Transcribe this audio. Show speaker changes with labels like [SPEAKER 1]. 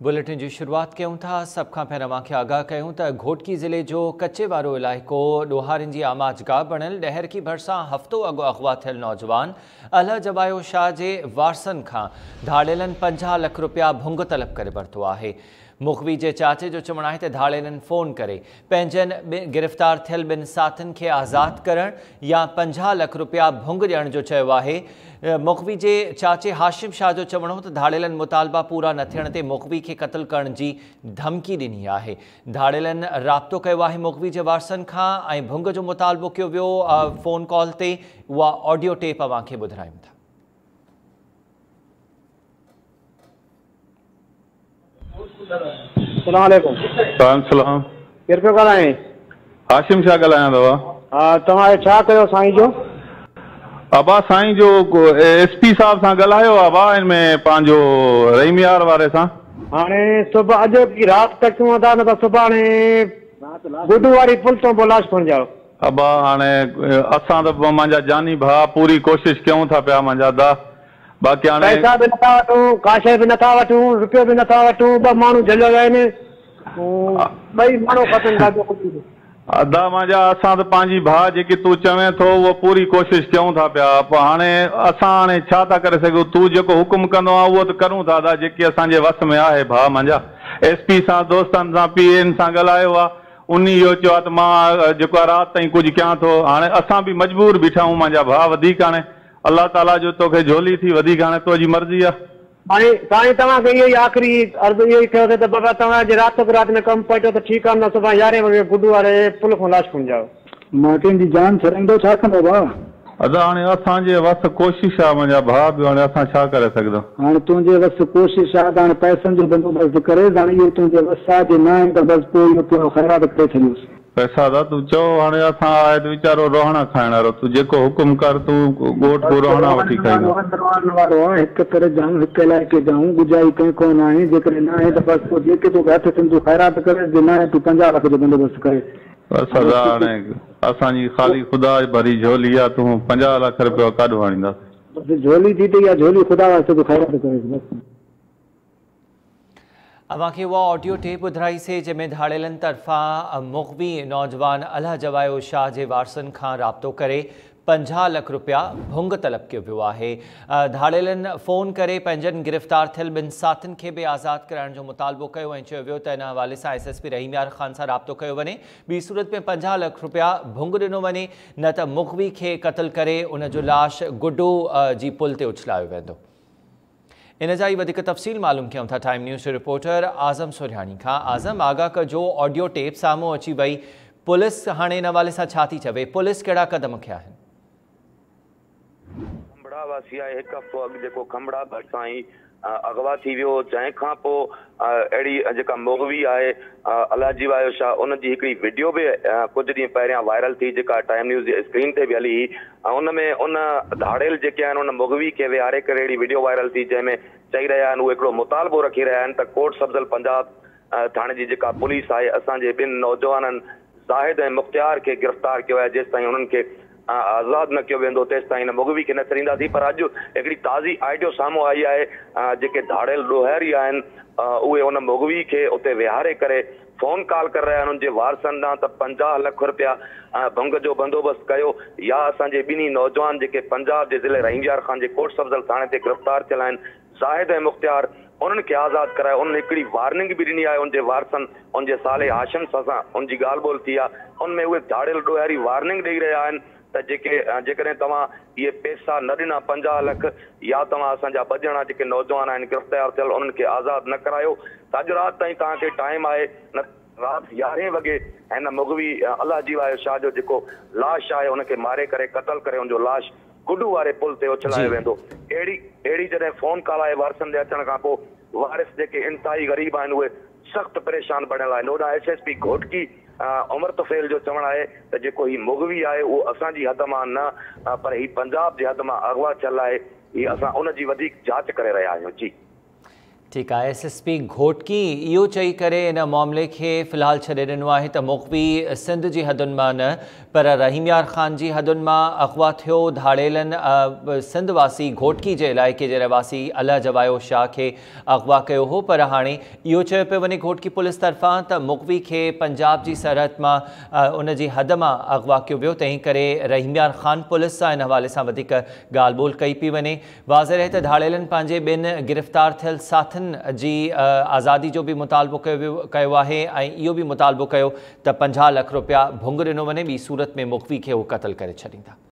[SPEAKER 1] Bulletin की शुरुआत क्यों था। सब का पहिरियों अवांखे आगाह कयूं त घोटकी ज़िले जो कच्चे वारो इलाइक़ो ॾोहारिन जी आमाजगाह बणियल डहर की भरसां हफ़्तो अॻु अगवा थियल नौजवान अल्ह जवायो शाह जे वारसनि खां धाड़ेलनि 50 लाख रुपया भुंग तलब करे वरितो आहे। मुखवी जे चाचे जो चवणु आहे त धाड़ेलनि फ़ोन करे पंहिंजनि गिरफ़्तार थियल ॿिनि साथियुनि खे आज़ाद करण या 50 लाख रुपया भुंग ॾियण जो चयो आहे। मुखवी जे चाचे हाशिम शाह जो चवणो त धाड़ेलनि मुतालबा पूरा न थियण ते मुखवी खे क़त्ल करण जी धमकी ॾिनी आहे। धाड़ेलनि राब्तो कयो आहे मुखवी जे वारसनि खां ऐं भुंग जो मुतालबो कयो वियो फ़ोन कॉल ते। उहा ऑडियो टेप अव्हांखे ॿुधायूं था।
[SPEAKER 2] सलाम।
[SPEAKER 3] केरु पियो ॻाल्हाए?
[SPEAKER 2] हाशिम शाह ॻाल्हायां थो।
[SPEAKER 3] हा, तव्हां छा कयो साईं जो?
[SPEAKER 2] अबा साईं जो एसपी साहब सां ॻाल्हायो अबा इनमें पंहिंजो रहीमियार वारे सां।
[SPEAKER 3] हाणे सुबुह अॼु की राति कचूं था न त सुभाणे गुडू वारी पुल तो बोलाश पहुंच जाओ।
[SPEAKER 2] अबा हाणे असां त मुंहिंजा जानी भाउ पूरी कोशिशि कयूं था पिया मुंहिंजा दा। बाक़ी हाणे
[SPEAKER 3] पैसा बि नथा वठूं, का शइ बि नथा वठूं, रुपयो बि नथा वठूं। ॿ माण्हू झलियल आहिनि, ॿई माण्हू खपनि था।
[SPEAKER 2] अदा मुंहिंजा असां त पंहिंजी भाउ जेकी तूं चवें थो उहो पूरी कोशिशि कयूं था पिया। पोइ हाणे असां हाणे छा था करे सघूं? तूं जेको हुकुम कंदो आहे उहो त करूं था अदा, जेकी असांजे वस में आहे। भाउ मुंहिंजा एसपी सां दोस्तनि सां पीएन सां ॻाल्हायो आहे, उन इहो चयो आहे त मां जेको आहे राति ताईं कुझु कयां थो। हाणे असां बि मजबूर बीठा आहियूं मुंहिंजा भाउ। वधीक हाणे अल्लाह ताला जो तोखे झोली थी, वधीक हाणे तुंहिंजी मर्ज़ी आहे।
[SPEAKER 3] साईं तव्हांखे इहो ई आख़िरी अर्ज़ु इहो ई कयो त बाबा तव्हांजे राति राति में कमु पहुचो त ठीकु आहे, न सुभाणे 11 वॻे गुडू वारे पुल खां लाश खणी जाओ।
[SPEAKER 4] मां कंहिंजी जान छॾींदो छा कंदो भाउ?
[SPEAKER 2] अदा हाणे असांजे वस कोशिशि आहे मुंहिंजा भाउ बि, हाणे असां छा करे सघंदा।
[SPEAKER 4] हाणे तुंहिंजे वस कोशिशि आहे त हाणे पैसनि जो बंदोबस्तु करे, हाणे इहो तुंहिंजे वस आहे जे न आहे त बसि पोइ इहो पूरो ख़ैरात करे छॾियोसि।
[SPEAKER 2] पैसा दा तूं चओ, हाणे असां आहे त वीचारो रोहणा खाइण वारो, तूं जेको हुकुम कर, तूं ॻोठ को रोहणा वठी खाईंदो।
[SPEAKER 4] हिकु तरह जाऊं, हिकु इलाइक़े जाऊं, गुजाई कंहिं कोन आहे। जेकॾहिं न आहे त बसि पोइ जेके तोखे हथ अचनि तूं ख़ैरात करे, जे न आहे तूं 50 लाख जो बंदोबस्तु करे।
[SPEAKER 2] बसि अदा हाणे असांजी ख़ाली ख़ुदा भरी झोली आहे, तूं 50 लाख रुपया काॾो आणींदासीं?
[SPEAKER 4] बसि झोली थी अथई, झोली ख़ुदा वास्ते तूं ख़ैरात करे बसि।
[SPEAKER 1] अवांखे उहा ऑडियो टेप ॿुधाईसीं जंहिंमें धाड़ेलनि तरफ़ां मुखवी नौजवान अल्ह जवायो शाह जे वारसनि खां राब्तो करे 50 लाख रुपया भुंग तलब कयो वियो आहे। धाड़ेलनि फ़ोन करे पंहिंजनि गिरफ़्तार थियल ॿिनि साथियुनि खे बि आज़ादु कराइण जो मुतालबो कयो ऐं चयो वियो त इन हवाले सां एसएसपी रहीमियार ख़ान सां राब्तो कयो वञे। ॿी सूरत में 50 लाख रुपया भुंग ॾिनो वञे, न त मुखवी खे क़त्ल करे उन जो लाश गुडू जी पुल ते उछलायो वेंदो। इन जा ई वधीक तफ़सील मालूम कयूं था टाइम न्यूज़ रिपोर्टर आज़म सुरहानी खां। आज़म, आगाह कजो, ऑडियो टेप साम्हूं अची वई, पुलिस हाणे इन हवाले सां छा थी चवे? पुलिस कहिड़ा क़दम खया आहिनि?
[SPEAKER 5] खंबड़ा वासी आहे, हिकु हफ़्तो अॻु जेको खंबड़ा भरिसां ई अगवा थी वियो, जंहिंखां पोइ अहिड़ी जेका मुखवी आहे अल्ह जवायो शाह, उनजी हिकिड़ी वीडियो बि कुझु ॾींहं पहिरियां वायरल थी, जेका टाइम न्यूज़ जी स्क्रीन ते बि हली। उनमें उन धाड़ेल जेके आहिनि उन मुखवी खे विहारे करे अहिड़ी वीडियो वायरल थी, जंहिंमें चई रहिया आहिनि, उहे हिकिड़ो मुतालबो रखी रहिया आहिनि त कोट सब्ज़ल पंजाब थाणे जी जेका पुलिस आहे असांजे ॿिनि नौजवाननि ज़ाहिद ऐं मुख़्तियार खे गिरफ़्तार कयो आहे। जेसि ताईं उन्हनि खे आज़ादु न कयो वेंदो तेसि ताईं हिन मुखवी खे न छॾींदासीं। पर अॼु हिकिड़ी ताज़ी आइडियो साम्हूं आई आहे। जेके धाड़ेल ॾोहारी आहिनि उहे उन मुखवी खे उते विहारे करे फ़ोन कॉल करे रहिया आहिनि उनजे वारसनि ॾांहुं त 50 लाख रुपया भंग जो बंदोबस्तु कयो, या असांजे ॿिन्ही नौजवान जेके पंजाब जे ज़िले रहीमियार ख़ान जे कोट सब्ज़ल थाणे ते गिरफ़्तार थियल आहिनि, ज़ाहिद ऐं मुख़्तियार, उन्हनि खे आज़ादु करायो। उन्हनि हिकिड़ी वार्निंग बि ॾिनी आहे उनजे वारसनि, उनजे साले हाशिम सां उनजी ॻाल्हि ॿोल थी आहे। उनमें उहे धाड़ेल ॾोहारी वार्निंग ॾेई रहिया आहिनि त जेकॾहिं तव्हां इहे पैसा न ॾिना 50 लाख, या तव्हां असांजा ॿ ॼणा जेके नौजवान आहिनि गिरफ़्तार थियल उन्हनि खे आज़ादु न करायो त अॼु राति ताईं तव्हांखे टाइम आहे, न राति 11 वॻे हिन मुखवी अल्ह जवायो शाह जो जेको लाश आहे उनखे मारे करे क़त्ल करे उनजो लाश गुडू वारे पुल ते उछलायो वेंदो। अहिड़ी जॾहिं फ़ोन कॉल आहे वारसनि जे अचण खां पोइ वारिस जेके इंतिहाई ग़रीब आहिनि उहे सख़्तु परेशान बणियल आहिनि। ओॾां एसएसपी घोटकी उमर तुफ़ैल जो चवणु आहे त जेको ही मुखवी आहे उहो असांजी हद मां न, पर ही पंजाब जे हद मां अगवा थियल आहे। ही असां उनजी वधीक जांच करे रहिया आहियूं। जी
[SPEAKER 1] ठीकु आहे। SSP घोटकी इहो चई करे इन मामले खे फ़िलहाल छॾे ॾिनो आहे त मुख़बी सिंध जी हदुनि मां न पर रहीम यार ख़ान जी हदुनि मां अग़वा थियो। धाड़ेलनि सिंध वासी घोटकी जे इलाइक़े जे रहिवासी अला जवायो शाह खे अग़वा कयो हो, पर हाणे इहो चयो पियो वञे घोटकी पुलिस तरफ़ां त मुख़बी खे पंजाब जी सरहद मां उन जी हद मां अग़वा कयो वियो। तंहिं करे रहीम यार ख़ान पुलिस सां इन हवाले सां वधीक ॻाल्हि ॿोल कई पई वञे। वाज़े रहे त धाड़ेलनि पंहिंजे ॿिनि गिरफ़्तार थियल साथियुनि जी आज़ादी जो भी मुतालबो कयो आहे ऐं इहो भी मुतालबो कयो त 50 लाख रुपया भुंग ॾिनो वञे, ॿी सूरत में मुख़बी खे उहो क़त्ल करे छॾींदा।